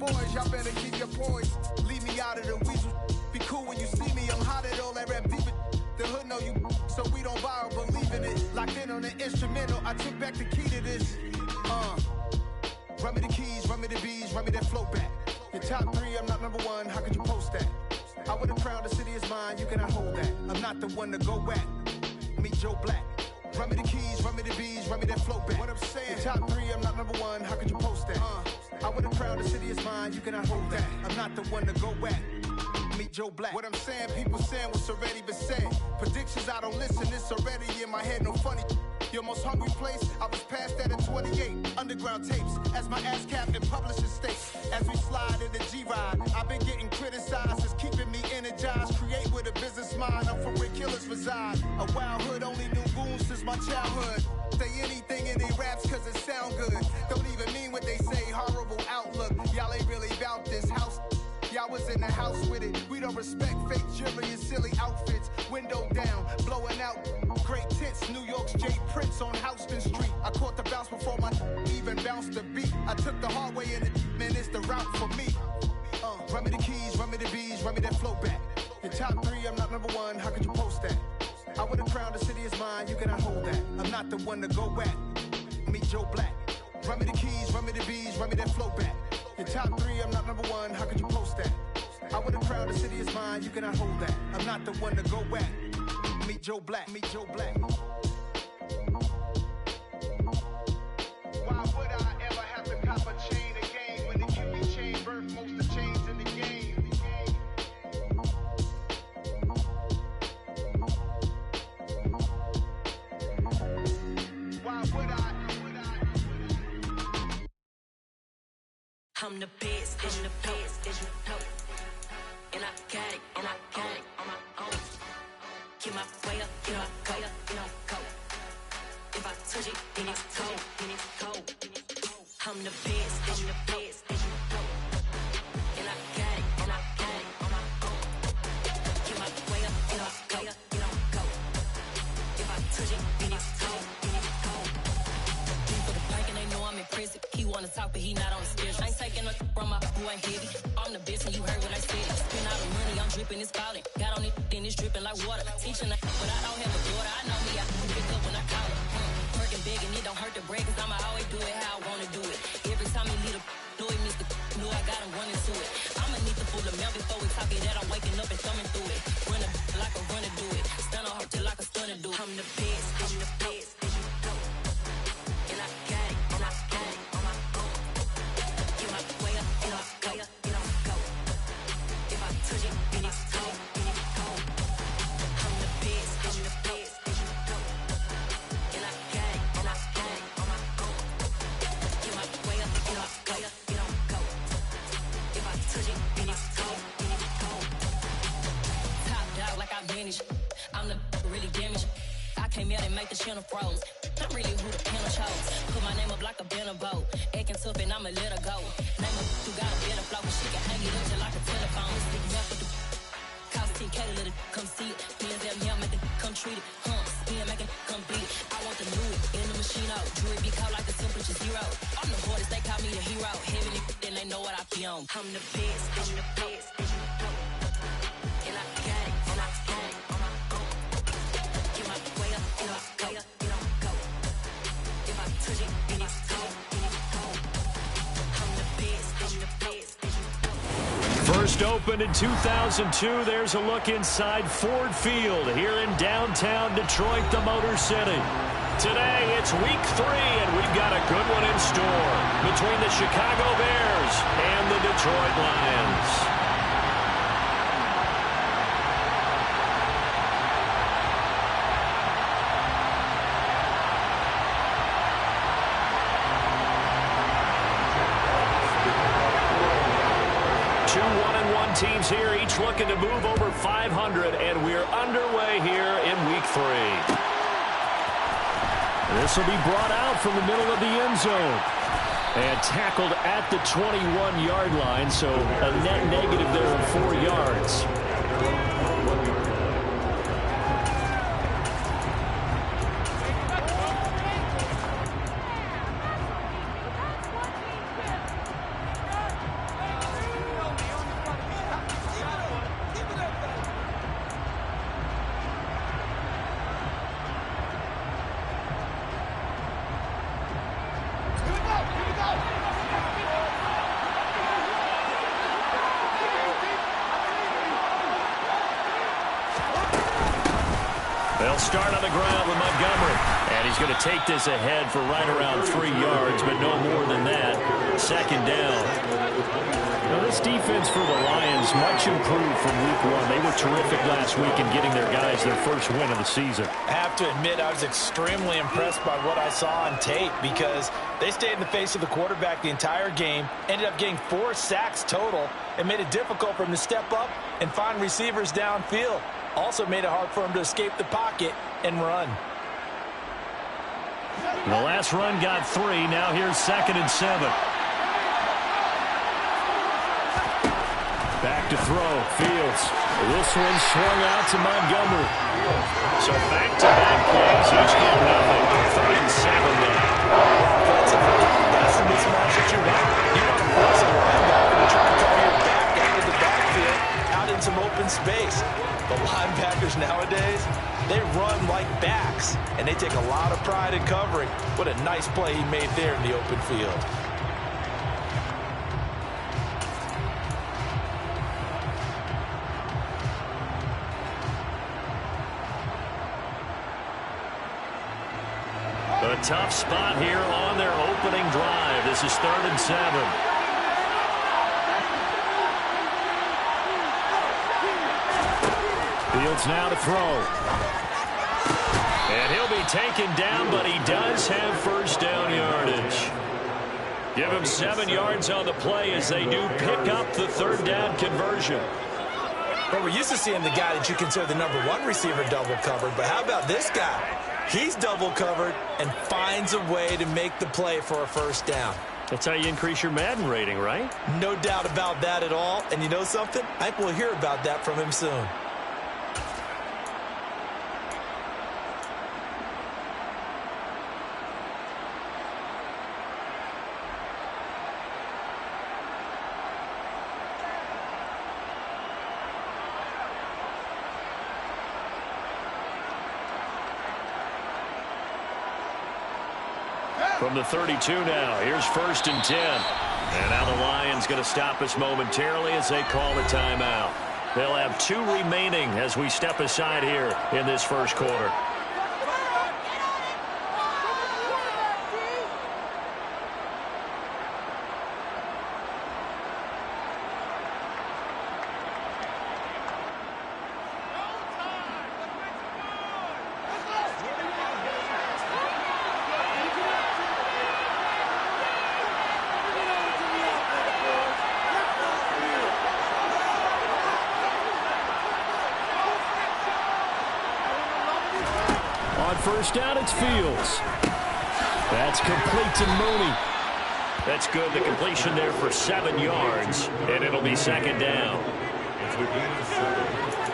boys, y'all better keep your poise. Leave me out of the weasel. Be cool when you see me, I'm hot at all that rap deep. The hood know you, so we don't borrow, believe in it. Locked in on the instrumental, I took back the key to this. Run me the keys, run me the bees, run me that flow back. Your top 3, I'm not number 1, how could you post that? I would've crowned the city is mine, you cannot hold that. I'm not the one to go back. Meet Joe Black. Run me the keys, run me the bees, run me that flow back. What I'm saying, your top 3, I'm not number 1, how could you post that? I would've crowned the city is mine, you cannot hold that. I'm not the one to go back. Meet Joe Black. What I'm saying, people saying what's already been said. Predictions, I don't listen, it's already in my head, no funny. Your most hungry place, I was past that at 28. Underground tapes, as my ass cap in publishing states. As we slide in the G-Ride, I've been getting criticized, it's keeping me energized. Create with a business mind, I'm from where killers reside. A wild hood, only knew goons since my childhood. Say anything in they raps cause it sound good. Don't even mean what they say, horrible outlook. Y'all ain't really about this house. Y'all was in the house with it. We don't respect fake jewelry and silly outfits. Window down, blowing out great tits. New York's J. Prince on Houston Street. I caught the bounce before my even bounced the beat. I took the hard way in it, man, it's the route for me. Run me the keys, run me the bees, run me that flow back. Your top 3, I'm not number 1, how could you post that? I would've crowned the city is mine, you cannot hold that. I'm not the one to go back. Meet Joe Black. Run me the keys, run me the bees, run me that flow back. Your top 3, I'm not number 1, how could you post that? I would've crowned the city is mine, you cannot hold that. I'm not the one to go back. Meet Joe Black, meet Joe Black. Why would I ever have to cop a chain again when the QB chain birthed most of chains in the game? Why would I? I'm the best, I'm the best, as you know. And I got it, and I got it on my own. Get my way up, get my go, go. If I touch it, then it's cold, then it's cold. I'm the best, as you know. And I got it, and I got it on my own. Get my way up, get my go, go. If I touch it, then it's cold, then it's cold. He for the bike and they know I'm impressive. He wanna talk, but he not on the stairs. I ain't taking a from my boy heavy. I'm the best and you heard what I said. Spend all the money, I'm dripping, it's falling. Got on it, then it's dripping like water. Teaching that, but I don't have a daughter. I know me, I can pick up when I call it. Working big and it don't hurt to break, cause I'ma always do it how I wanna do it. Every time he lead a know he missed the know I got him running to it. I'ma need to pull the mail before we talk it that I'm waking up and thumbing through it. Run a like a runner do it. Stun on her till like a stunner do it. I'm the best, I'm the best, as you know. And I got it, and I got it on my own. Get my way up, and I go, go. If I touch it, then it's cold, then it's cold. I'm the best, I'm the best, as you know. And I got it, and I got it on my own. Get my way up, and I go, go. If I touch it, then it's cold, then it's cold. Top dog like I manage. I'm the really damaged. I came out and make the channel froze. I'm really who the panel chose. Put my name up like a banner boat. Acting tough and I'ma let her go. Name her who got a better flow, but she can hang it up just like a telephone. Stick me up with the cost 10K to let it come see it. Hands down here, make it come treat it. Spin, make it come beat it. I want the new in the machine out. Jewelry be called like the temperature 0. I'm the hardest, they call me the hero. Heaven then they know what I be on. I'm the best, I'm the best, as you know. And I got it, and I got it on my own. Get my way up, and I go, go. If I touch it, then it's cold, then it's cold. I'm the best, I'm the best, as you know. First opened in 2002, there's a look inside Ford Field here in downtown Detroit, the Motor City. Today, it's week 3, and we've got a good one in store between the Chicago Bears and the Detroit Lions. Two 1-1 teams here, each looking to move over 500, and we're underway here in week 3. This will be brought out from the middle of the end zone and tackled at the 21-yard line, so a net negative there of 4 yards. They'll start on the ground with Montgomery. And he's going to take this ahead for right around 3 yards, but no more than that. Second down. Now, this defense for the Lions much improved from week 1. They were terrific last week in getting their guys their first win of the season. I have to admit, I was extremely impressed by what I saw on tape because they stayed in the face of the quarterback the entire game, ended up getting 4 sacks total, and made it difficult for him to step up and find receivers downfield. Also made it hard for him to escape the pocket and run. The last run got 3. Now here's 2nd and 7. Back to throw. Fields. This one swung out to Montgomery. So back-to-back plays. Each get nothing. 3rd and 7 now. That's the mismatch that you want. You want to force a linebacker to try to cover your back out of the backfield, out in some open space. The linebackers nowadays, they run like backs, and they take a lot of pride in covering. What a nice play he made there in the open field. A tough spot here on their opening drive. This is 3rd and 7. Fields now to throw. And he'll be taken down, but he does have first down yardage. Give him 7 yards on the play as they do pick up the 3rd down conversion. Well, we're used to seeing the guy that you consider the #1 receiver double covered, but how about this guy? He's double covered and finds a way to make the play for a first down. That's how you increase your Madden rating, right? No doubt about that at all. And you know something? I think we'll hear about that from him soon. From the 32 now, here's 1st and 10. And now the Lions going to stop us momentarily as they call the timeout. They'll have 2 remaining as we step aside here in this first quarter. First down, it's Fields. That's complete to Mooney. That's good. The completion there for 7 yards, and it'll be 2nd down. It's the game 7.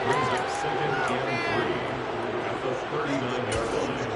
Brings up 2nd and 3 at the 39-yard line.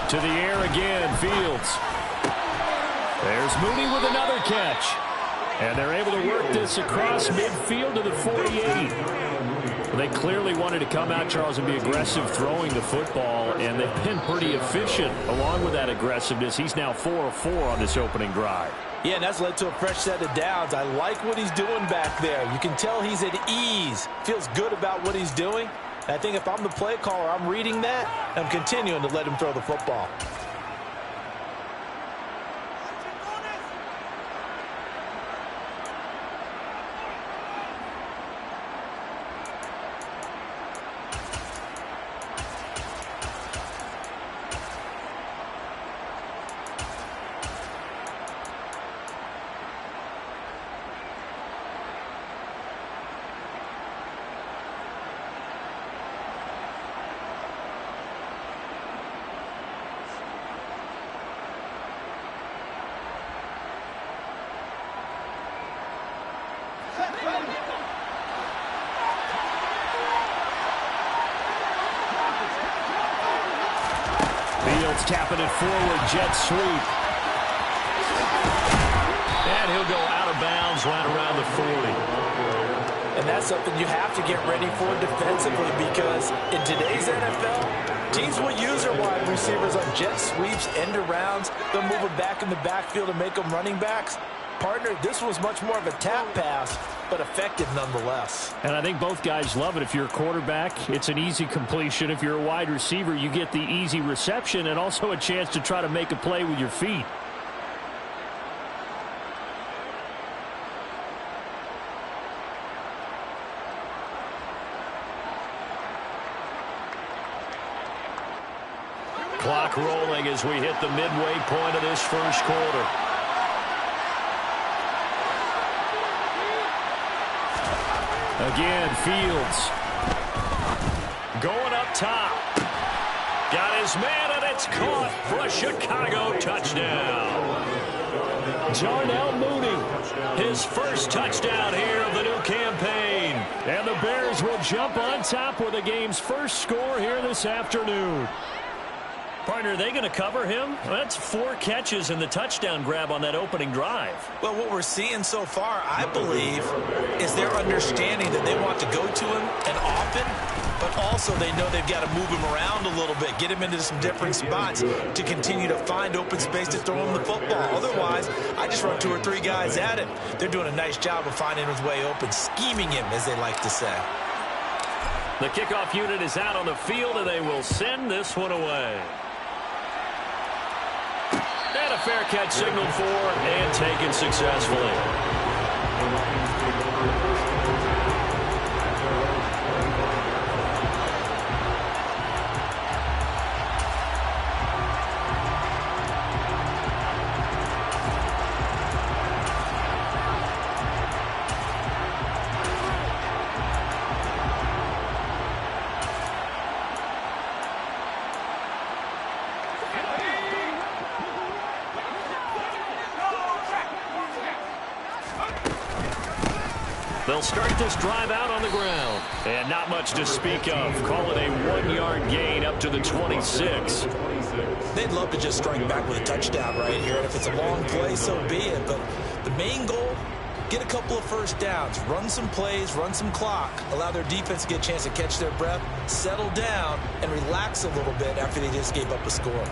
To the air again, Fields. There's Mooney with another catch. And they're able to work this across midfield to the 48. They clearly wanted to come out, Charles, and be aggressive throwing the football, and they've been pretty efficient along with that aggressiveness. He's now 4 of 4 on this opening drive. Yeah, and that's led to a fresh set of downs. I like what he's doing back there. You can tell he's at ease. Feels good about what he's doing. I think if I'm the play caller, I'm reading that, and I'm continuing to let him throw the football. tapping it forward, jet sweep. And he'll go out of bounds right around the 40. And that's something you have to get ready for defensively, because in today's NFL, teams will use their wide receivers on jet sweeps, end arounds. They'll move them back in the backfield and make them running backs. Partner, this was much more of a tap pass, but effective nonetheless. And I think both guys love it. If you're a quarterback, it's an easy completion. If you're a wide receiver, you get the easy reception and also a chance to try to make a play with your feet. Clock rolling as we hit the midway point of this first quarter. Again, Fields. Going up top. Got his man, and it's caught for a Chicago touchdown. Darnell Mooney, his first touchdown here of the new campaign. And the Bears will jump on top with the game's first score here this afternoon. Partner, are they going to cover him? Well, that's 4 catches and the touchdown grab on that opening drive. Well, what we're seeing so far, I believe, is their understanding that they want to go to him and often, but also they know they've got to move him around a little bit, get him into some different spots to continue to find open space to throw him the football. Otherwise, I just run 2 or 3 guys at him. They're doing a nice job of finding his way open, scheming him, as they like to say. The kickoff unit is out on the field, and they will send this one away. And a fair catch signaled for and taken successfully. They'll start this drive out on the ground. And not much to speak of. Call it a 1-yard gain up to the 26. They'd love to just strike back with a touchdown right here. And if it's a long play, so be it. But the main goal, get a couple of first downs, run some plays, run some clock, allow their defense to get a chance to catch their breath, settle down, and relax a little bit after they just gave up a score.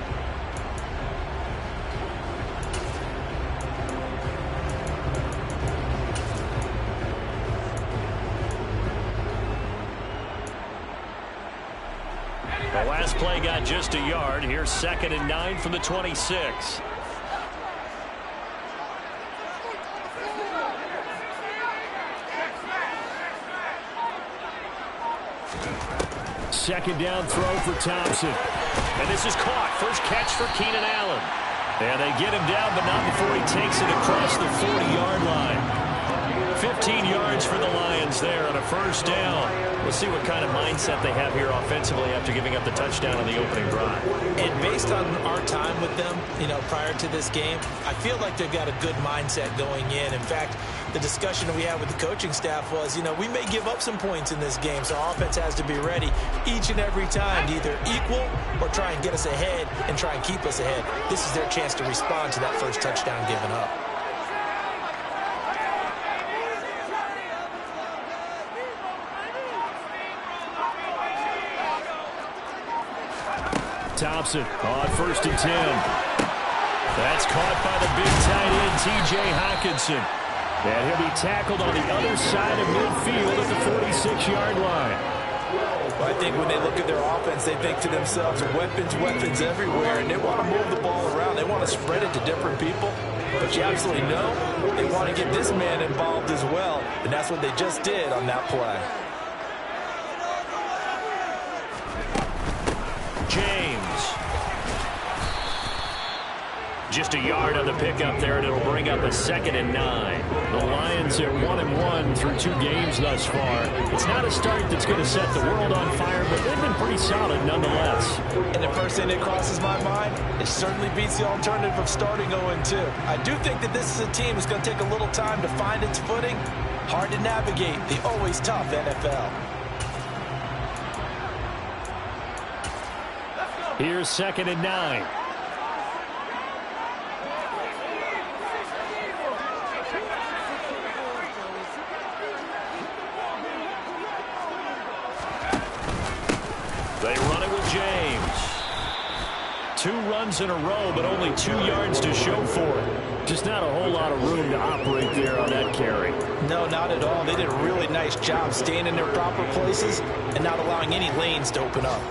The last play got just a yard. Here's 2nd and 9 from the 26. Second down throw for Thompson. And this is caught. First catch for Keenan Allen. And they get him down, but not before he takes it across the 40-yard line. 15 yards for the Lions there on a first down. We'll see what kind of mindset they have here offensively after giving up the touchdown on the opening drive. And based on our time with them, prior to this game, I feel like they've got a good mindset going in. In fact, the discussion that we had with the coaching staff was, we may give up some points in this game, so our offense has to be ready each and every time to either equal or try and get us ahead and try and keep us ahead. This is their chance to respond to that first touchdown given up. Thompson on 1st and 10. That's caught by the big tight end, T.J. Hockenson. And he'll be tackled on the other side of midfield at the 46-yard line. Well, I think when they look at their offense, they think to themselves, weapons everywhere, and they want to move the ball around. They want to spread it to different people. But you absolutely know they want to get this man involved as well, and that's what they just did on that play. James. Just a yard on the pickup there, and it'll bring up a 2nd and 9. The Lions are 1-1 through 2 games thus far. It's not a start that's going to set the world on fire, but they've been pretty solid nonetheless. And the first thing that crosses my mind, it certainly beats the alternative of starting 0-2. I do think that this is a team that's going to take a little time to find its footing. Hard to navigate the always tough NFL. Here's 2nd and 9. 2 runs in a row, but only 2 yards to show for it. Just not a whole lot of room to operate there on that carry. No, not at all. They did a really nice job staying in their proper places and not allowing any lanes to open up.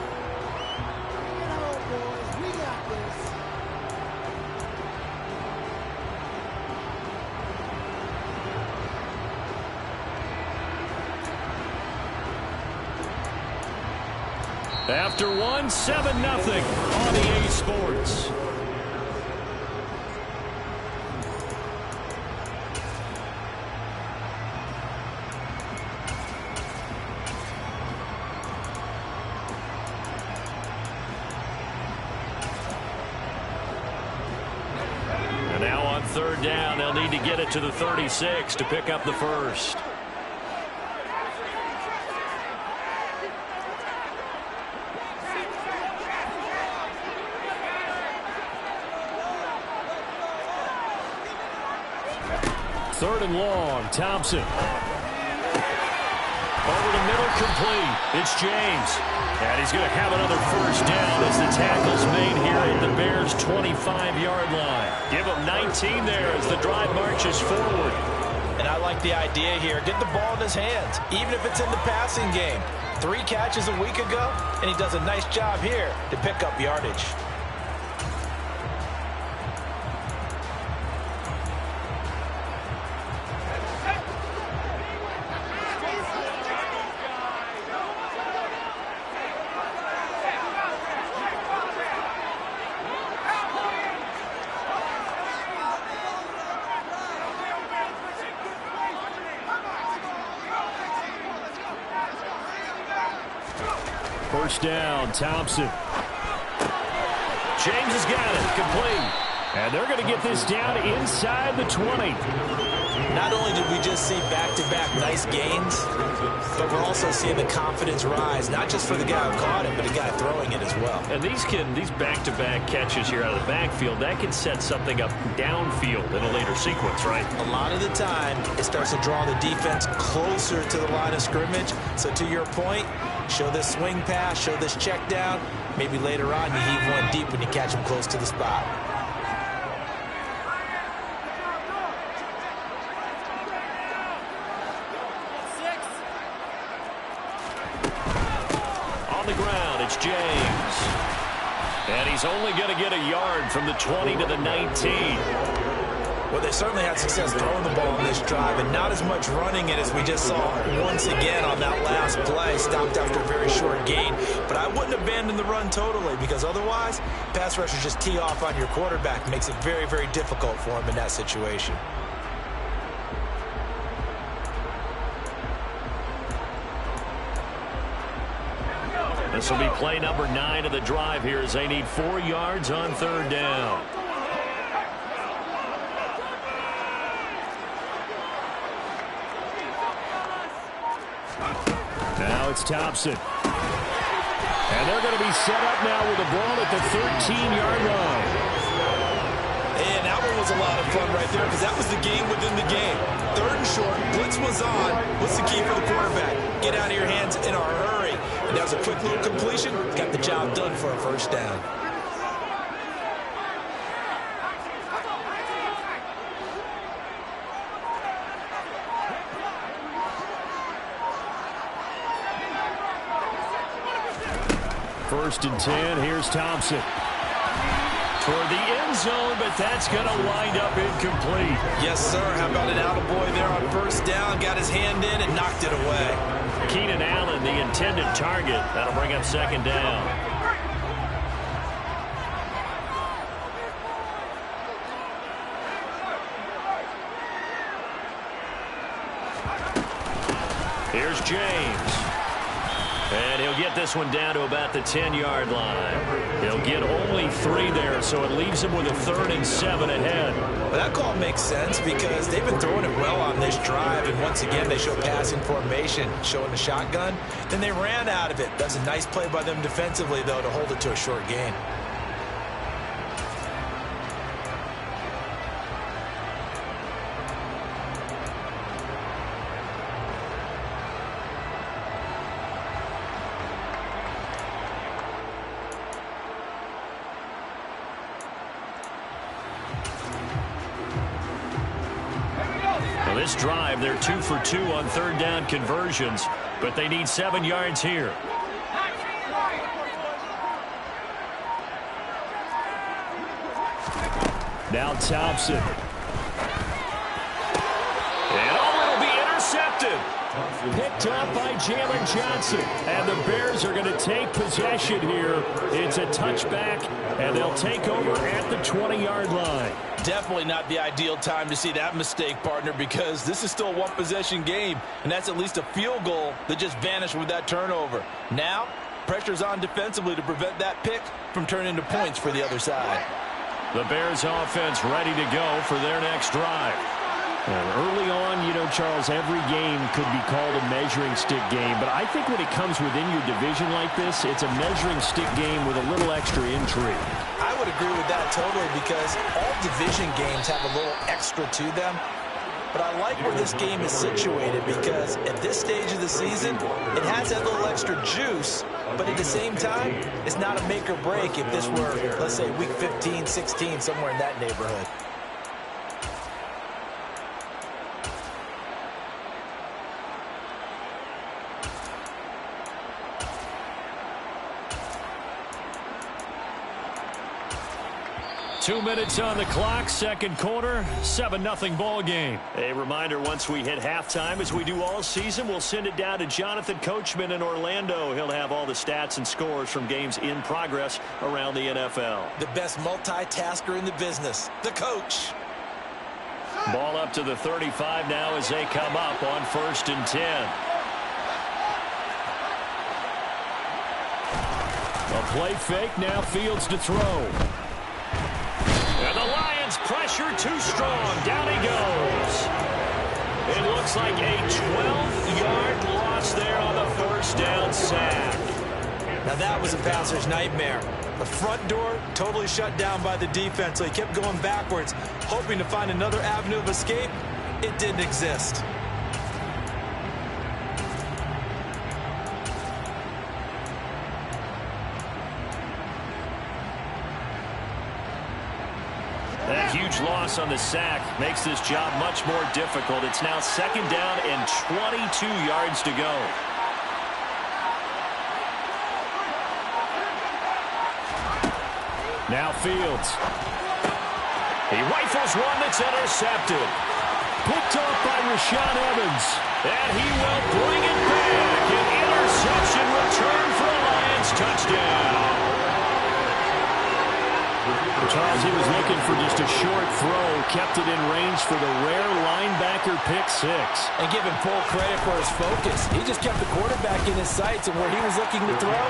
After 1, 7-0 on EA Sports. And now on 3rd down, they'll need to get it to the 36 to pick up the first. Third and long, Thompson. Over the middle, complete. It's James. And he's going to have another first down as the tackle's made here at the Bears' 25-yard line. Give him 19 there as the drive marches forward. And I like the idea here. Get the ball in his hands, even if it's in the passing game. 3 catches a week ago, and he does a nice job here to pick up yardage. First down, Thompson. James has got it, complete. And they're going to get this down inside the 20. Not only did we just see back-to-back nice gains, but we're also seeing the confidence rise, not just for the guy who caught it, but the guy throwing it as well. And these back-to-back catches here out of the backfield, that can set something up downfield in a later sequence, right? A lot of the time, it starts to draw the defense closer to the line of scrimmage. So to your point, show this swing pass, show this check down. Maybe later on you heave one deep when you catch him close to the spot. On the ground, it's James. And he's only going to get a yard from the 20 to the 19. Well, they certainly had success throwing the ball in this drive, and not as much running it as we just saw once again on that last play. Stopped after a very short gain. But I wouldn't abandon the run totally, because otherwise, pass rushers just tee off on your quarterback. Makes it very, very difficult for him in that situation. This will be play number 9 of the drive here as they need 4 yards on 3rd down. Now it's Thompson. And they're going to be set up now with the ball at the 13-yard line. And that one was a lot of fun right there, because that was the game within the game. 3rd and short, blitz was on. What's the key for the quarterback? Get out of your hands in a hurry. And that was a quick little completion. Got the job done for a first down. First and 10, here's Thompson. Toward the end zone, but that's going to wind up incomplete. Yes, sir. How about an attaboy there on first down? Got his hand in and knocked it away. Keenan Allen, the intended target. That'll bring up 2nd down. Here's James. And he'll get this one down to about the 10-yard line. He'll get only 3 there, so it leaves him with a 3rd and 7 ahead. Well, that call makes sense because they've been throwing it well on this drive, and once again they show passing formation, showing the shotgun. Then they ran out of it. That's a nice play by them defensively, though, to hold it to a short gain. Well, this drive, they're 2 for 2 on third down conversions, but they need 7 yards here. Now Thompson. And it'll be intercepted. Picked up by Jalen Johnson. And the Bears are going to take possession here. It's a touchback, and they'll take over at the 20-yard line. Definitely not the ideal time to see that mistake, partner, because this is still a one-possession game, and that's at least a field goal that just vanished with that turnover. Now, pressure's on defensively to prevent that pick from turning into points for the other side. The Bears offense ready to go for their next drive. And early on, you know, Charles, every game could be called a measuring stick game. But I think when it comes within your division like this, it's a measuring stick game with a little extra intrigue. I would agree with that totally, because all division games have a little extra to them. But I like where this game is situated, because at this stage of the season, it has that little extra juice. But at the same time, it's not a make or break if this were, let's say, week 15, 16, somewhere in that neighborhood. Two minutes on the clock, second quarter, 7-0 ball game. A reminder, once we hit halftime, as we do all season, we'll send it down to Jonathan Coachman in Orlando. He'll have all the stats and scores from games in progress around the NFL. The best multitasker in the business, the coach. Ball up to the 35 now as they come up on 1st and 10. A play fake, now Fields to throw. And the Lions pressure too strong. Down he goes. It looks like a 12-yard loss there on the first down sack. Now that was a passer's nightmare. The front door totally shut down by the defense, so he kept going backwards, hoping to find another avenue of escape. It didn't exist. That huge loss on the sack makes this job much more difficult. It's now 2nd down and 22 yards to go. Now Fields. He rifles one that's intercepted. Picked off by Rashaan Evans. And he will bring it back. An interception return for a Lions touchdown. Charles, he was looking for just a short throw, kept it in range for the rare linebacker pick six. And give him full credit for his focus. He just kept the quarterback in his sights, and where he was looking to throw,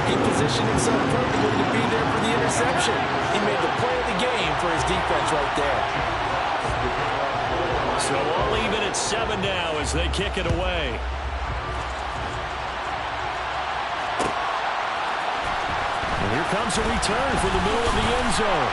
he positioned himself perfectly to be there for the interception. He made the play of the game for his defense right there. So all even at 7 now as they kick it away. Here comes a return for the middle of the end zone.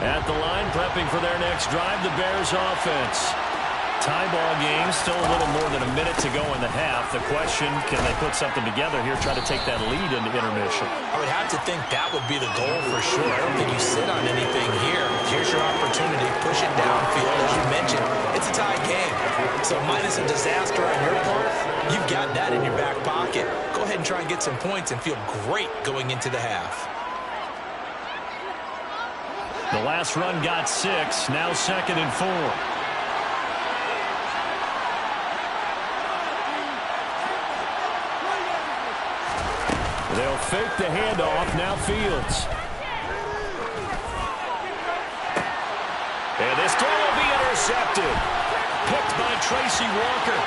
At the line, prepping for their next drive, the Bears offense. Tie ball game, still a little more than a minute to go in the half. The question, can they put something together here, try to take that lead into intermission? I would have to think that would be the goal for sure. I don't think you sit on anything here. Here's your opportunity. Push it downfield. As you mentioned, it's a tie game. So minus a disaster on your part, you've got that in your back pocket. Go ahead and try and get some points and feel great going into the half. The last run got 6, now 2nd and 4. They'll fake the handoff, now Fields. And this throw will be intercepted. Picked by Tracy Walker.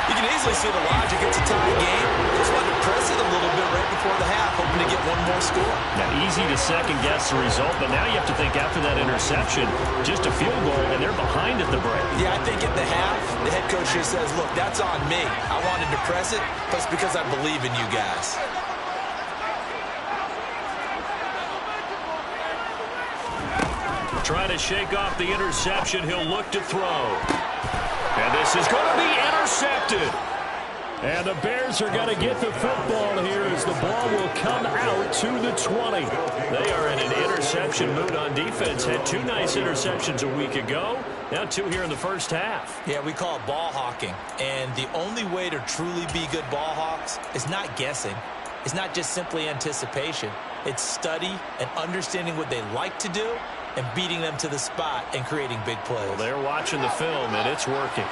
You can easily see the logic. It's a tie game. Just want to press it a little bit right before the half, hoping to get one more score. Now, easy to second-guess the result, but now you have to think after that interception, just a field goal, and they're behind at the break. Yeah, I think at the half, the head coach just says, look, that's on me. I wanted to press it, but it's because I believe in you guys. Trying to shake off the interception, he'll look to throw. And this is going to be intercepted. And the Bears are going to get the football here as the ball will come out to the 20. They are in an interception mood on defense. Had 2 nice interceptions a week ago. Now 2 here in the first half. Yeah, we call it ball hawking. And the only way to truly be good ball hawks is not guessing. It's not just simply anticipation. It's study and understanding what they like to do and beating them to the spot and creating big plays. Well, they're watching the film, and it's working.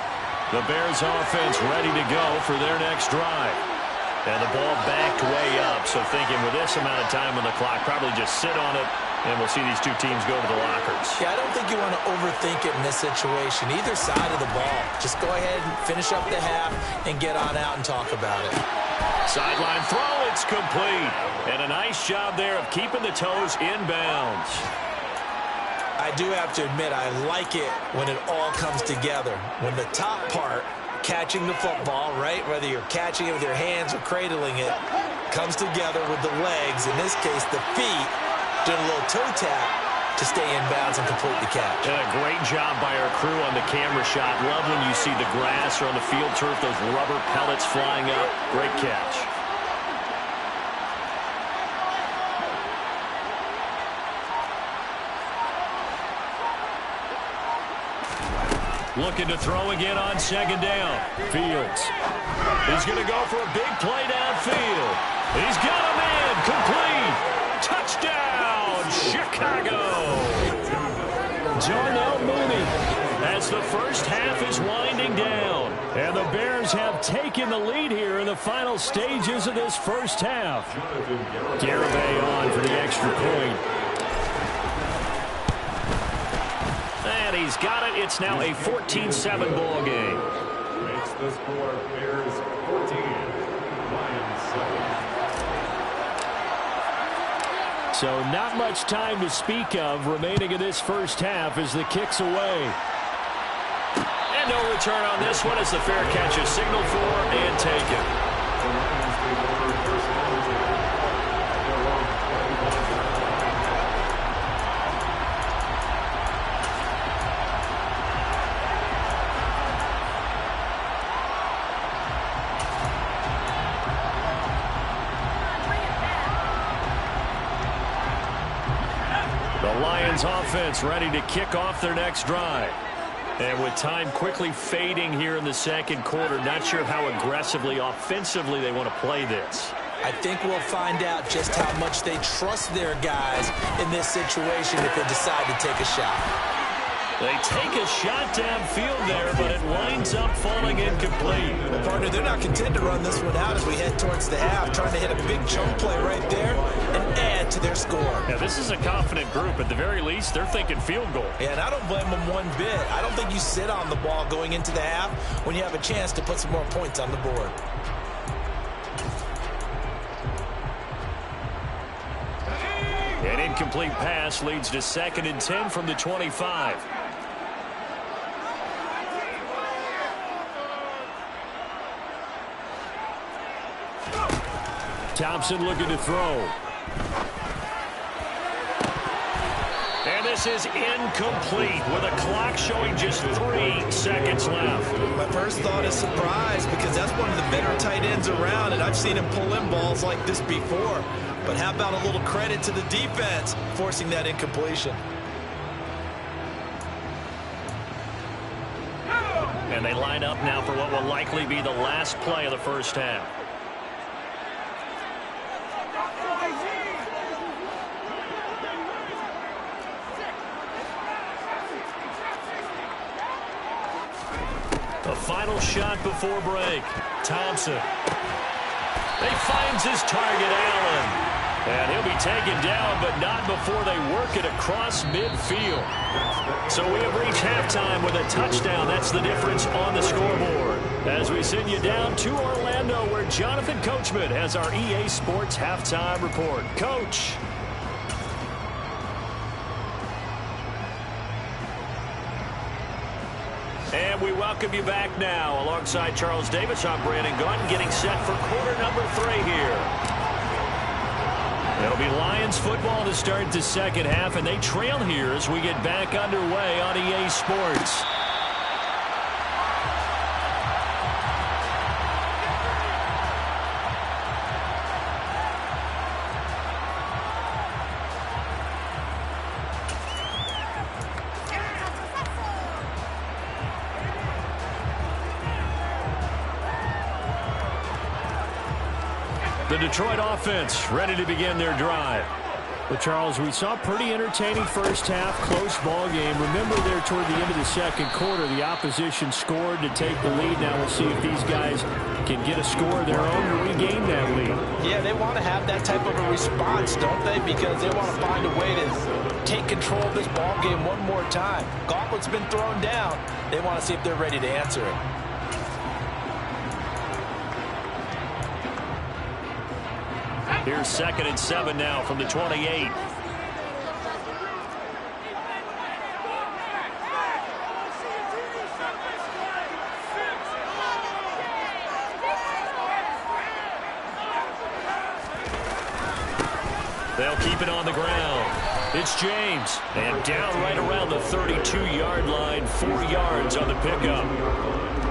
The Bears offense ready to go for their next drive. And the ball backed way up, so thinking with this amount of time on the clock, probably just sit on it, and we'll see these 2 teams go to the lockers. Yeah, I don't think you want to overthink it in this situation. Either side of the ball. Just go ahead and finish up the half and get on out and talk about it. Sideline throw, it's complete. And a nice job there of keeping the toes inbounds. I do have to admit, I like it when it all comes together. When the top part, catching the football, right, whether you're catching it with your hands or cradling it, comes together with the legs, in this case the feet, doing a little toe tap to stay in bounds and complete the catch. And a great job by our crew on the camera shot. Love when you see the grass or on the field turf, those rubber pellets flying up. Great catch. Looking to throw again on second down. Fields. He's going to go for a big play downfield. He's got a man. Complete. Touchdown, Chicago. Darnell Mooney as the first half is winding down. And the Bears have taken the lead here in the final stages of this first half. Garibay on for the extra point. And he's got it. It's now a 14-7 ball game. Makes the score Bears 14, Lions 7. So not much time to speak of remaining in this first half as the kick's away. And no return on this one as the fair catch is signaled for and taken. The Lions take over first down at their own 21. The Lions offense ready to kick off their next drive. And with time quickly fading here in the second quarter, not sure how aggressively, offensively they want to play this. I think we'll find out just how much they trust their guys in this situation if they decide to take a shot. They take a shot downfield there, but it winds up falling incomplete. Well, partner, they're not content to run this one out as we head towards the half, trying to hit a big chunk play right there and add to their score. Yeah, this is a confident group. At the very least, they're thinking field goal. Yeah, and I don't blame them one bit. I don't think you sit on the ball going into the half when you have a chance to put some more points on the board. An incomplete pass leads to 2nd and 10 from the 25. Thompson looking to throw. And this is incomplete with a clock showing just 3 seconds left. My first thought is surprise because that's one of the better tight ends around, and I've seen him pull in balls like this before. But how about a little credit to the defense forcing that incompletion? And they line up now for what will likely be the last play of the first half. The final shot before break. Thompson. He finds his target, Allen. And he'll be taken down, but not before they work it across midfield. So we have reached halftime with a touchdown. That's the difference on the scoreboard. As we send you down to Orlando, where Jonathan Coachman has our EA Sports halftime report. Coach. And we welcome you back now. Alongside Charles Davis, I'm Brandon Gaunt, getting set for quarter number 3 here. It'll be Lions football to start the second half, and they trail here as we get back underway on EA Sports. The Detroit offense ready to begin their drive. Well, Charles, we saw a pretty entertaining first half, close ball game. Remember there toward the end of the second quarter, the opposition scored to take the lead. Now we'll see if these guys can get a score of their own to regain that lead. Yeah, they want to have that type of a response, don't they? Because they want to find a way to take control of this ball game one more time. Gauntlet's been thrown down. They want to see if they're ready to answer it. Here's 2nd and 7 now from the 28. They'll keep it on the ground. It's James. And down right around the 32-yard line, 4 yards on the pickup.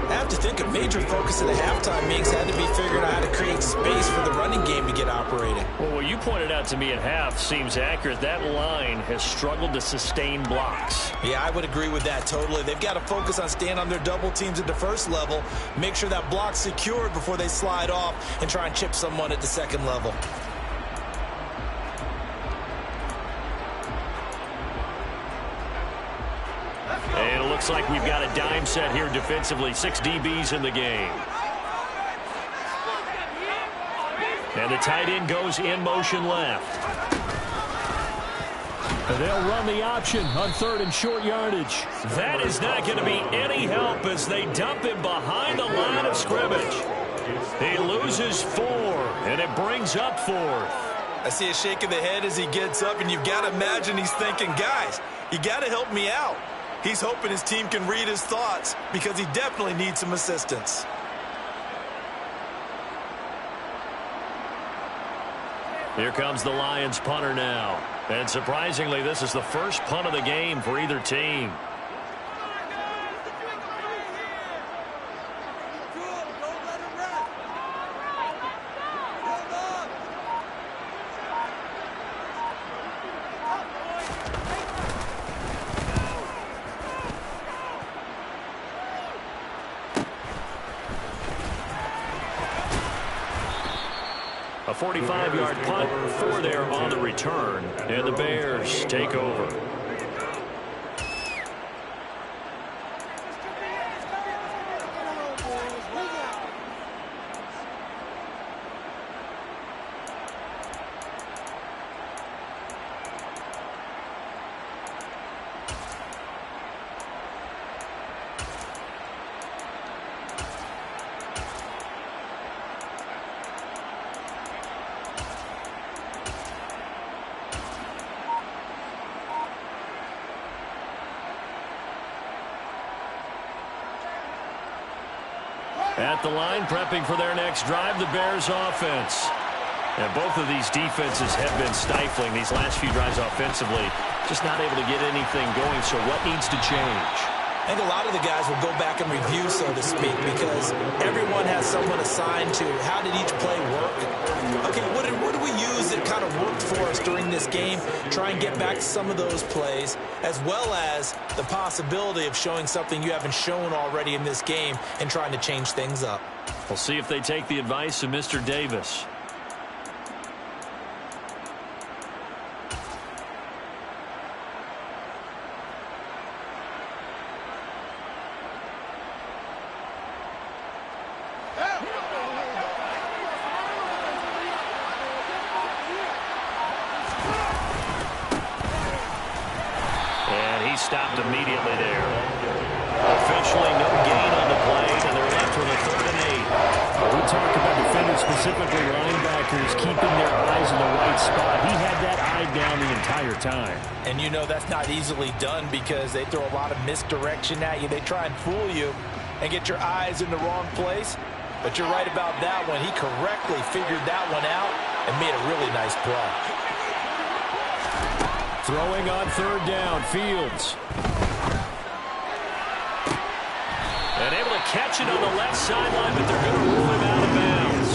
I have to think a major focus of the halftime meetings had to be figuring out how to create space for the running game to get operating. Well, what you pointed out to me at half seems accurate. That line has struggled to sustain blocks. Yeah, I would agree with that totally. They've got to focus on staying on their double teams at the first level, make sure that block's secured before they slide off and try and chip someone at the second level. And it looks like we've got a dime set here defensively. 6 DBs in the game. And the tight end goes in motion left. And they'll run the option on 3rd and short yardage. That is not going to be any help as they dump him behind the line of scrimmage. He loses 4, and it brings up 4th. I see a shake of the head as he gets up, and you've got to imagine he's thinking, guys, you got to help me out. He's hoping his team can read his thoughts because he definitely needs some assistance. Here comes the Lions punter now. And surprisingly, this is the first punt of the game for either team. A 45-yard punt, 4 there on the return, and the Bears take over. At the line, prepping for their next drive, the Bears offense. And both of these defenses have been stifling these last few drives offensively. Just not able to get anything going, so what needs to change? I think a lot of the guys will go back and review, so to speak, because everyone has someone assigned to how did each play work. Okay, what do we use that kind of worked for us during this game? Try and get back to some of those plays, as well as the possibility of showing something you haven't shown already in this game and trying to change things up. We'll see if they take the advice of Mr. Davis. Stopped immediately there. Officially no gain on the play, and they're left with a 3rd and 8. We talk about defenders, specifically linebackers, keeping their eyes in the right spot. He had that eye down the entire time. And you know that's not easily done because they throw a lot of misdirection at you. They try and fool you and get your eyes in the wrong place. But you're right about that one. He correctly figured that one out and made a really nice play. Throwing on 3rd down, Fields. And able to catch it on the left sideline, but they're going to rule him out of bounds.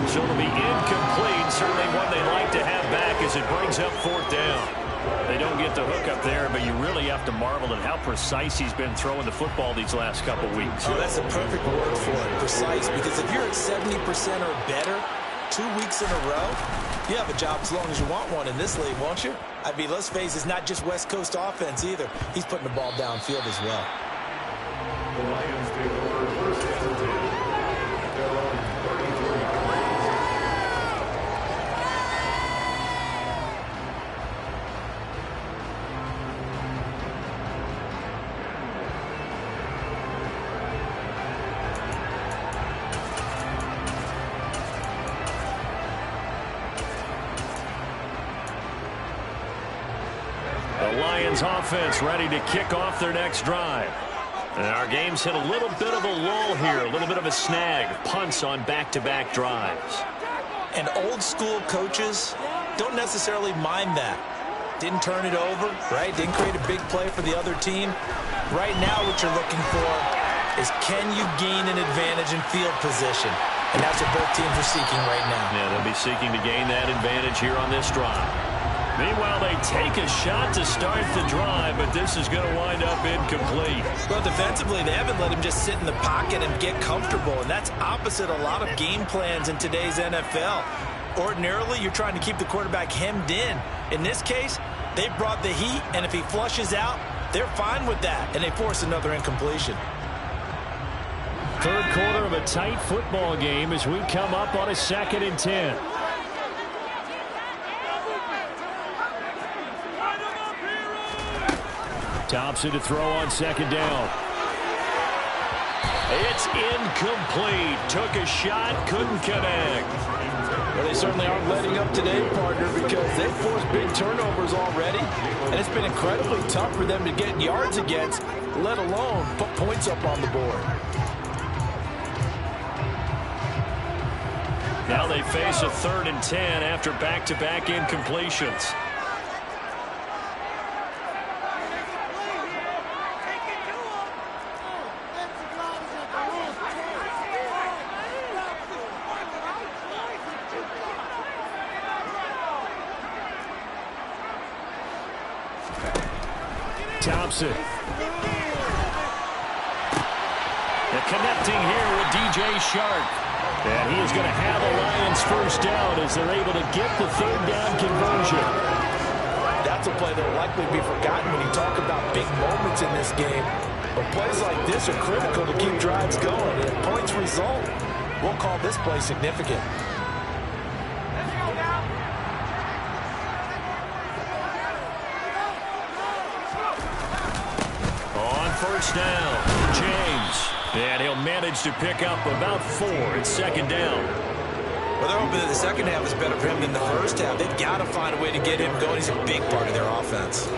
So it'll be incomplete. Certainly one they'd like to have back as it brings up 4th down. They don't get the hook up there, but you really have to marvel at how precise he's been throwing the football these last couple weeks. Oh, that's a perfect word for it, precise, because if you're at 70% or better, 2 weeks in a row? You have a job as long as you want one in this league, won't you? I mean, let's face it, it's not just West Coast offense either. He's putting the ball downfield as well. The Lions take over first and 10. Their own 33. The Lions offense ready to kick off their next drive. And our game's hit a little bit of a lull here, a little bit of a snag. Punts on back-to-back drives. And old school coaches don't necessarily mind that. Didn't turn it over, right? Didn't create a big play for the other team. Right now what you're looking for is, can you gain an advantage in field position? And that's what both teams are seeking right now. Yeah, they'll be seeking to gain that advantage here on this drive. Meanwhile, they take a shot to start the drive, but this is going to wind up incomplete. Well, defensively, they haven't let him just sit in the pocket and get comfortable, and that's opposite a lot of game plans in today's NFL. Ordinarily, you're trying to keep the quarterback hemmed in. In this case, they brought the heat, and if he flushes out, they're fine with that, and they force another incompletion. Third quarter of a tight football game as we come up on a 2nd and 10. Thompson to throw on 2nd down. It's incomplete. Took a shot, couldn't connect. Well, they certainly aren't letting up today, partner, because they've forced big turnovers already, and it's been incredibly tough for them to get yards against, let alone put points up on the board. Now they face a 3rd and 10 after back-to-back incompletions. Thompson. They're connecting here with DJ Shark. And he is going to have a Lions first down as they're able to get the 3rd down conversion. That's a play that will likely be forgotten when you talk about big moments in this game. But plays like this are critical to keep drives going. And if points result, we'll call this play significant. On first down, James. And he'll manage to pick up about 4 at 2nd down. Well, they're hoping that the second half is better for him than the first half. They've got to find a way to get him going. He's a big part of their offense.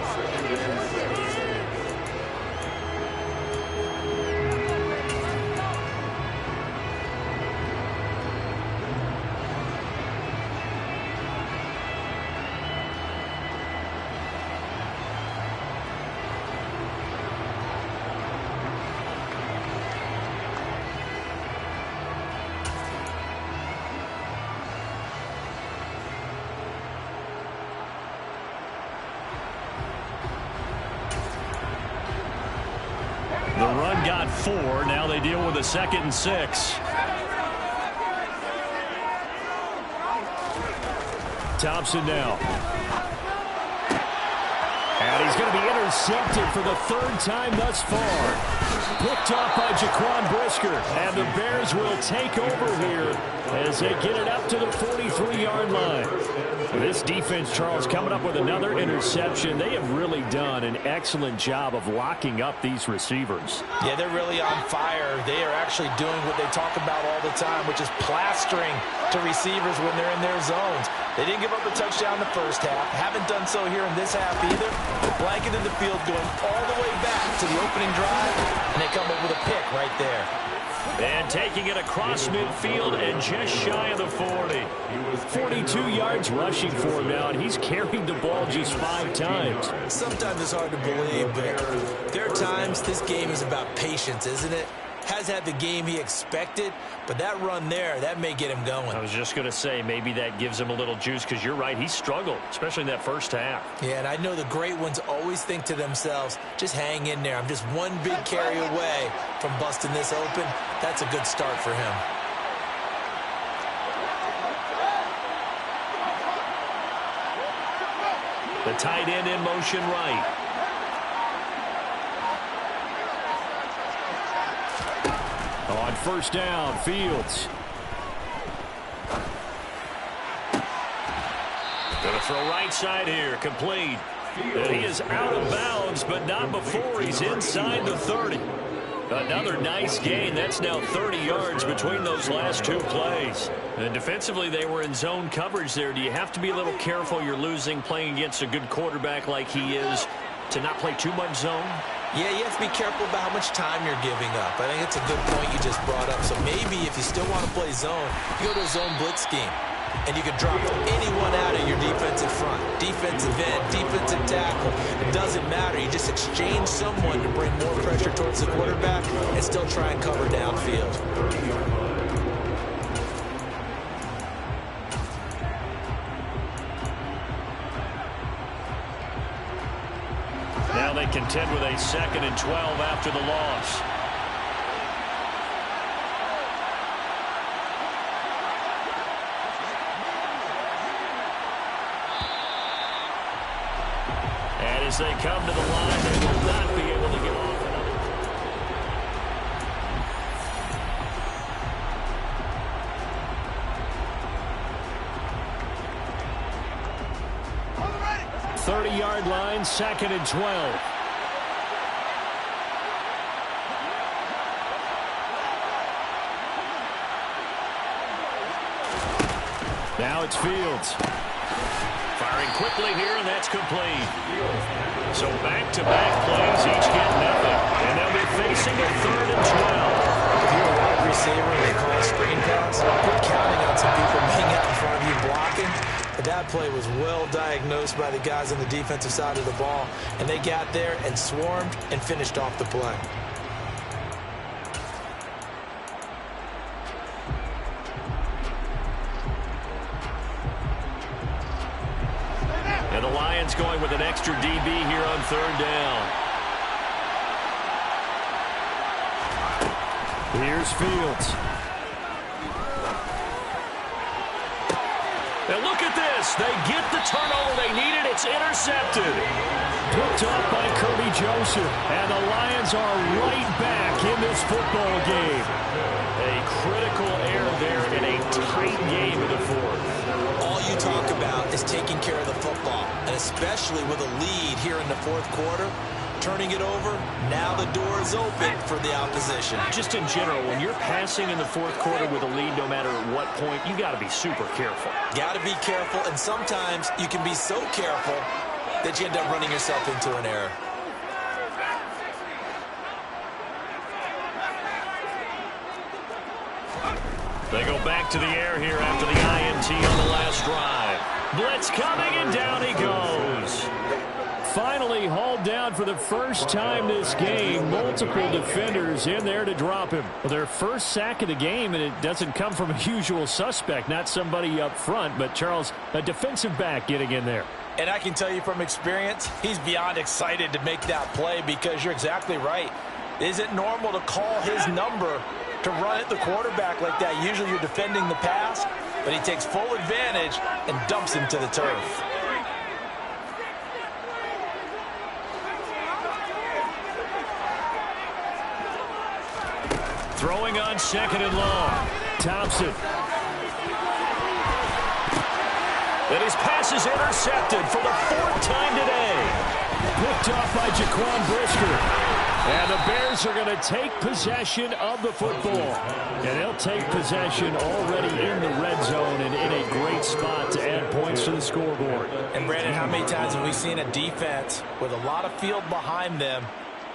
The run got 4. Now they deal with a 2nd and 6. Thompson now. And he's going to be intercepted for the 3rd time thus far. Picked off by Jaquan Brisker. And the Bears will take over here as they get it up to the 43-yard line. This defense, Charles, coming up with another interception. They have really done an excellent job of locking up these receivers. Yeah, they're really on fire. They are actually doing what they talk about all the time, which is plastering to receivers when they're in their zones. They didn't give up a touchdown in the first half. Haven't done so here in this half either. They blanketed the field going all the way back to the opening drive, and they come up with a pick right there. And taking it across midfield and just shy of the 40. 42 yards rushing for him now, and he's carried the ball just 5 times. Sometimes it's hard to believe, but there are times this game is about patience, isn't it? Has had the game he expected, but that run there, that may get him going. I was just going to say, maybe that gives him a little juice, because you're right, he struggled, especially in that first half. Yeah, and I know the great ones always think to themselves, just hang in there. I'm just one big carry away from busting this open. That's a good start for him. The tight end in motion right. On first down, Fields. Gonna throw right side here, complete. And he is out of bounds, but not before he's inside the 30. Another nice gain. That's now 30 yards between those last two plays. And defensively, they were in zone coverage there. Do you have to be a little careful? You're losing playing against a good quarterback like he is to not play too much zone? Yeah, you have to be careful about how much time you're giving up. I think it's a good point you just brought up. So maybe if you still want to play zone, you go to a zone blitz scheme. And you can drop anyone out of your defensive front. Defensive end, defensive tackle. It doesn't matter. You just exchange someone to bring more pressure towards the quarterback and still try and cover downfield. Now they contend with a 2nd and 12 after the loss. As they come to the line, they will not be able to get off another. 30-yard line, 2nd and 12. Now it's Fields. Firing quickly here, and that's complete. So back-to-back plays, each get nothing. And they'll be facing a 3rd and 12. If you're a wide receiver and they call a screen pass, you're counting on some people being out in front of you blocking. But that play was well diagnosed by the guys on the defensive side of the ball. And they got there and swarmed and finished off the play. And the Lions going with an extra DB here on 3rd down. Here's Fields. And look at this. They get the turnover they needed. It's intercepted. Picked off by Kirby Joseph. And the Lions are right back in this football game. A critical error there in a tight game in the 4th. All you talk about is taking care of the football, and especially with a lead here in the 4th quarter, turning it over, now the door is open for the opposition. Just in general, when you're passing in the 4th quarter with a lead, no matter at what point, you got to be super careful. Got to be careful, and sometimes you can be so careful that you end up running yourself into an error. They go back to the air here after the INT on the last drive. Blitz coming, and down he goes. Finally hauled down for the first time this game. Multiple defenders in there to drop him. Well, their first sack of the game, and it doesn't come from a usual suspect, not somebody up front, but Charles, a defensive back getting in there. And I can tell you from experience, he's beyond excited to make that play because you're exactly right. Is it normal to call his number to run at the quarterback like that? Usually you're defending the pass, but he takes full advantage and dumps him to the turf. Throwing on 2nd and long. Thompson. And his pass is intercepted for the 4th time today. Picked off by Jaquan Brisker. And the Bears are going to take possession of the football. And they'll take possession already in the red zone and in a great spot to add points to the scoreboard. And Brandon, how many times have we seen a defense with a lot of field behind them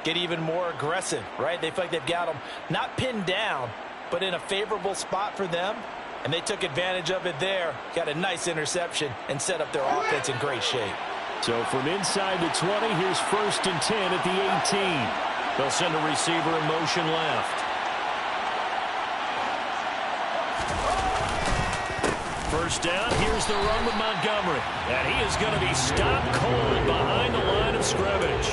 get even more aggressive, right? They feel like they've got them not pinned down, but in a favorable spot for them. And they took advantage of it there. Got a nice interception and set up their offense in great shape. So from inside the 20, here's 1st and 10 at the 18. They'll send a receiver in motion left. first down. Here's the run with Montgomery. And he is going to be stopped cold behind the line of scrimmage.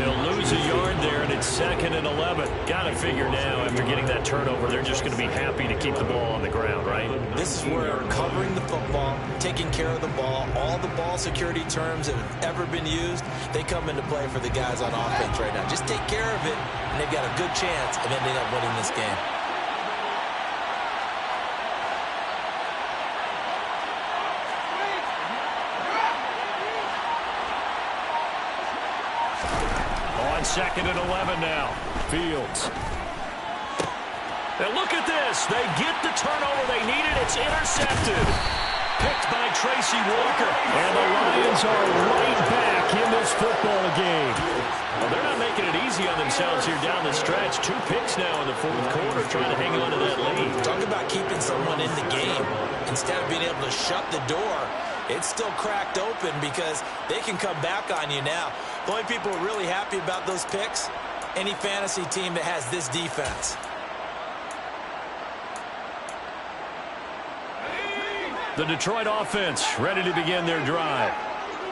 He'll lose a yard there, and it's 2nd and 11. Got to figure now, after getting that turnover, they're just going to be happy to keep the ball on the ground, right? This is where covering the football, taking care of the ball, all the ball security terms that have ever been used, they come into play for the guys on offense right now. Just take care of it, and they've got a good chance of ending up winning this game. On 2nd and 11 now. Fields. And look at this. They get the turnover they needed. It's intercepted. Picked by Tracy Walker. And the Lions are right back in this football game. Well, they're not making it easy on themselves here down the stretch. 2 picks now in the 4th quarter, trying to hang on to that lead. Talk about keeping someone in the game. Instead of being able to shut the door, it's still cracked open because they can come back on you now. The only people who are really happy about those picks, any fantasy team that has this defense. The Detroit offense ready to begin their drive.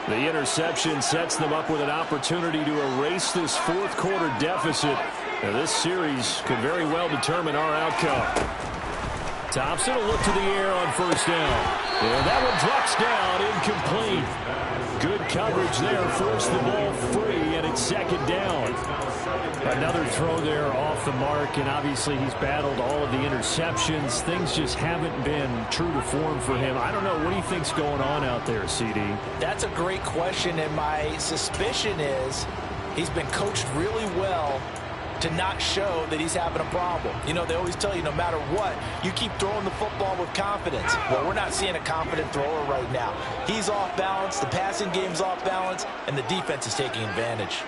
The interception sets them up with an opportunity to erase this 4th quarter deficit. Now, this series could very well determine our outcome. Thompson will look to the air on first down. And that one drops down, incomplete. Good coverage there, forced the ball free, and it's 2nd down. Another throw there off the mark, and obviously he's battled all of the interceptions. Things just haven't been true to form for him. I don't know, what do you think's going on out there, CD? That's a great question, and my suspicion is he's been coached really well to not show that he's having a problem. You know, they always tell you no matter what, you keep throwing the football with confidence. Well, we're not seeing a confident thrower right now. He's off balance, the passing game's off balance, and the defense is taking advantage.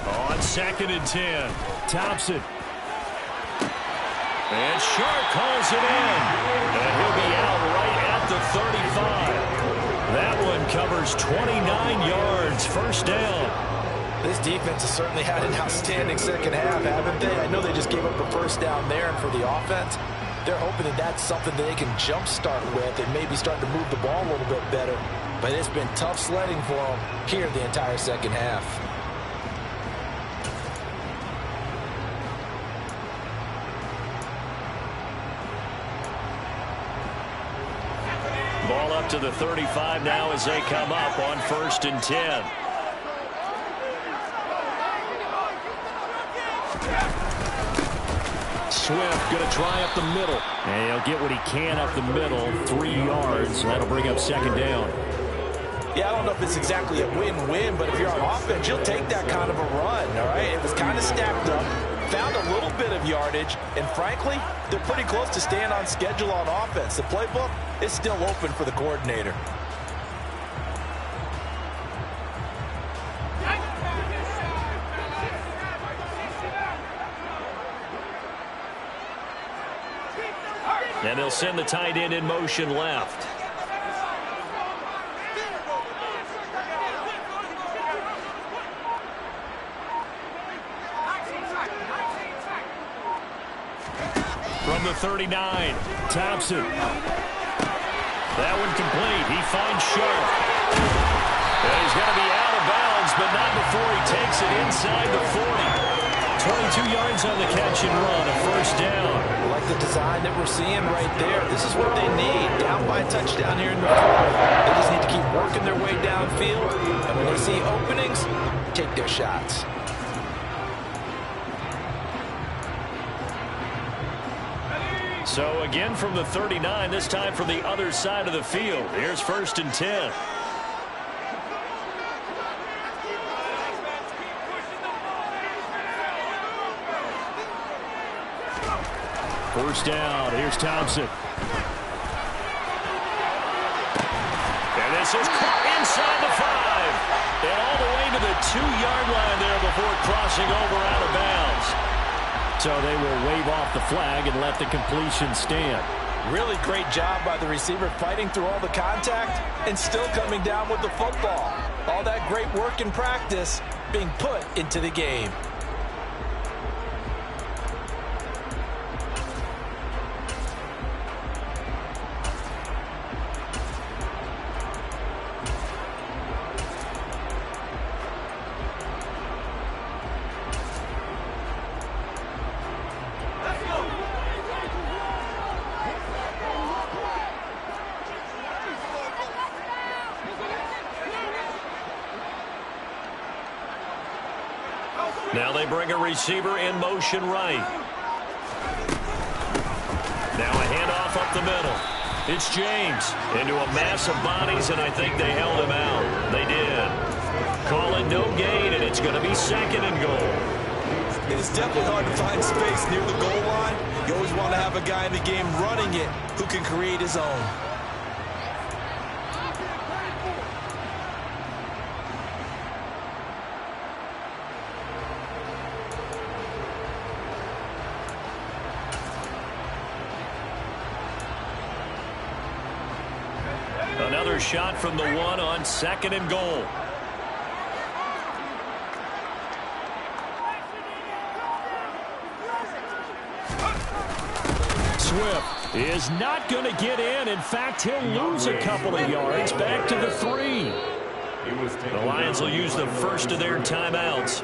On 2nd and 10, Thompson. And Sharp calls it in. And he'll be out right at the 35. That one covers 29 yards. First down. This defense has certainly had an outstanding second half, haven't they? I know they just gave up a first down there, and for the offense, they're hoping that that's something that they can jumpstart with and maybe start to move the ball a little bit better. But it's been tough sledding for them here the entire second half. Ball up to the 35 now as they come up on 1st and 10. Swift going to try up the middle. And he'll get what he can up the middle, 3 yards. That'll bring up 2nd down. Yeah, I don't know if it's exactly a win-win, but if you're on offense, you'll take that kind of a run, all right? It was kind of stacked up, found a little bit of yardage, and frankly, they're pretty close to staying on schedule on offense. The playbook is still open for the coordinator. And they'll send the tight end in motion left. From the 39, Thompson. That one complete. He finds Sharp. And he's going to be out of bounds, but not before he takes it inside the 40. 22 yards on the catch and run, a first down. I like the design that we're seeing right there. This is what they need. Down by a touchdown here in the 4th. They just need to keep working their way downfield. And when they see openings, take their shots. So again from the 39, this time from the other side of the field. Here's 1st and 10. First down, here's Thompson. And this is caught inside the 5. And all the way to the 2-yard line there before crossing over out of bounds. So they will wave off the flag and let the completion stand. Really great job by the receiver fighting through all the contact and still coming down with the football. All that great work in practice being put into the game. Now they bring a receiver in motion right. Now a handoff up the middle. It's James into a mass of bodies, and I think they held him out. They did. Call it no gain, and it's going to be 2nd and goal. It is definitely hard to find space near the goal line. You always want to have a guy in the game running it who can create his own. Another shot from the 1 on 2nd and goal. Swift is not going to get in. In fact, he'll lose a couple of yards back to the 3. The Lions will use the first of their timeouts.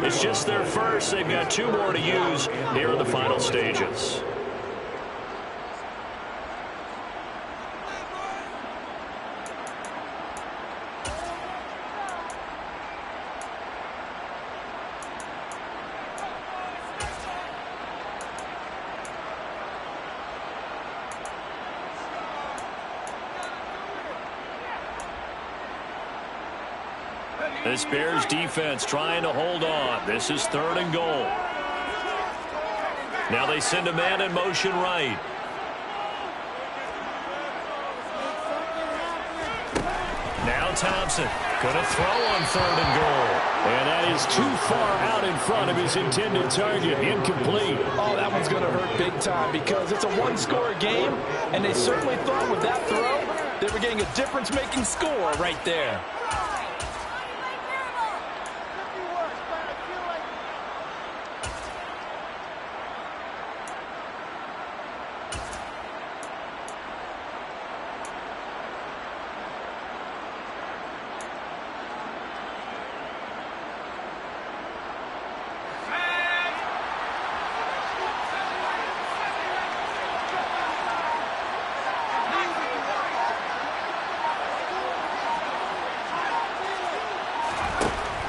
It's just their first. They've got 2 more to use here in the final stages. This Bears defense trying to hold on. This is 3rd and goal. Now they send a man in motion right. Now Thompson going to throw on 3rd and goal. And that is too far out in front of his intended target. Incomplete. Oh, that one's going to hurt big time because it's a one-score game, and they certainly thought with that throw they were getting a difference-making score right there.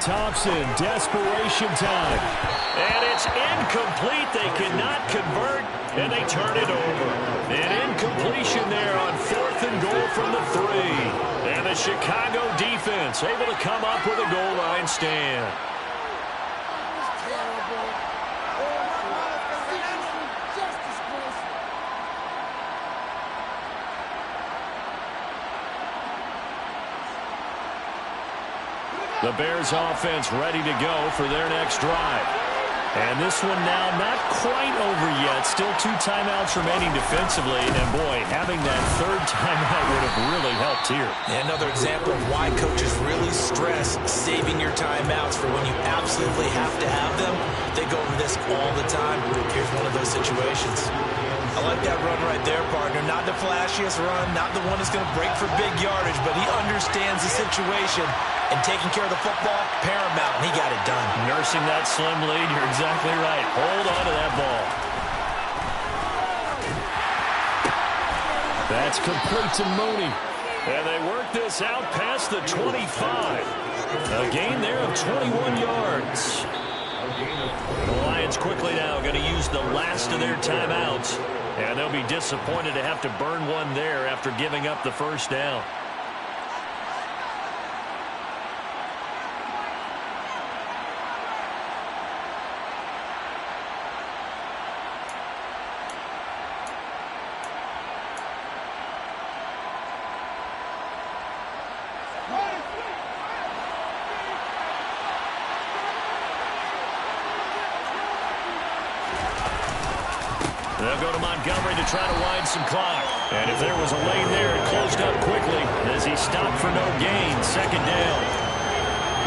Thompson, desperation time. And it's incomplete. They cannot convert, and they turn it over. An incompletion there on 4th and goal from the 3. And the Chicago defense able to come up with a goal line stand. The Bears offense ready to go for their next drive. And this one now not quite over yet. Still 2 timeouts remaining defensively. And, boy, having that 3rd timeout would have really helped here. And another example of why coaches really stress saving your timeouts for when you absolutely have to have them. They go over this all the time. Here's one of those situations. I like that run right there, partner. Not the flashiest run, not the one that's going to break for big yardage, but he understands the situation, and taking care of the football, paramount, and he got it done. Nursing that slim lead, you're exactly right. Hold on to that ball. That's complete to Mooney. And they work this out past the 25. A gain there of 21 yards. The Lions quickly now going to use the last of their timeouts. And they'll be disappointed to have to burn one there after giving up the first down. They'll go to Montgomery to try to wind some clock. And if there was a lane there, it closed up quickly as he stopped for no gain. 2nd down.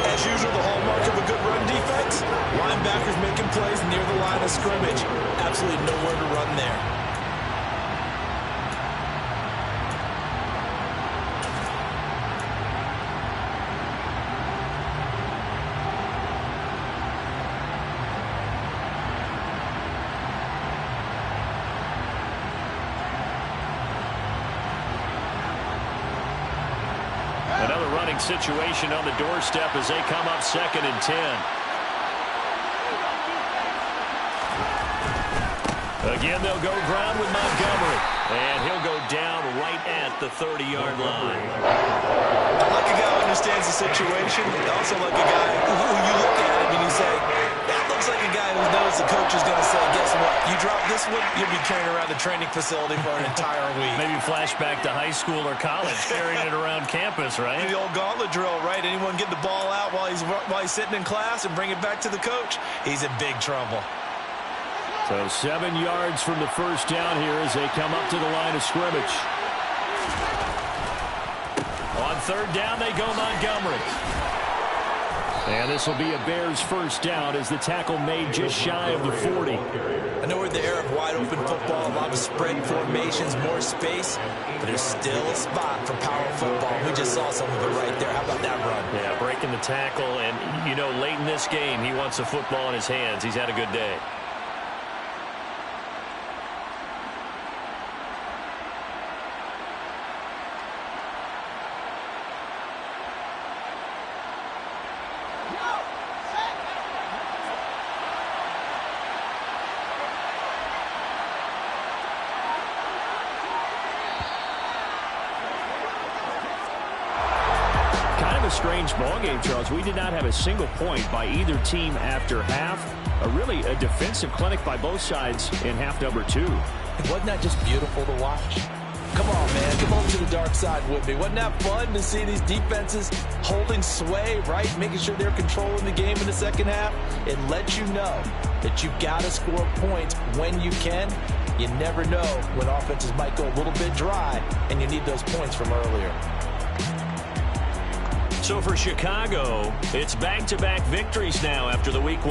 As usual, the hallmark of a good run defense, linebackers making plays near the line of scrimmage. Absolutely nowhere to run there. Another running situation on the doorstep as they come up 2nd and 10. Again, they'll go ground with Montgomery. And he'll go down right at the 30-yard line. I like a guy who understands the situation. I also like a guy who you look at him and you say, that looks like a guy who knows the coach is going to say, guess what? You drop this one, you'll be carrying around the training facility for an entire week. Maybe flashback to high school or college, carrying it around campus, right? The old gauntlet drill, right? Anyone get the ball out while he's sitting in class and bring it back to the coach? He's in big trouble. So 7 yards from the first down here as they come up to the line of scrimmage. On 3rd down, they go Montgomery. And this will be a Bears first down as the tackle made just shy of the 40. I know we're in the era of wide-open football, a lot of spread formations, more space, but there's still a spot for power football. We just saw some of it right there. How about that run? Yeah, breaking the tackle, and, you know, late in this game, he wants the football in his hands. He's had a good day. A strange ball game, Charles. We did not have a single point by either team after half. Really a defensive clinic by both sides in half number 2. Wasn't that just beautiful to watch? Come on, man. Come over to the dark side with me. Wasn't that fun to see these defenses holding sway, right? Making sure they're controlling the game in the second half. It lets you know that you've got to score points when you can. You never know when offenses might go a little bit dry, and you need those points from earlier. So for Chicago, it's back-to-back victories now after the Week 1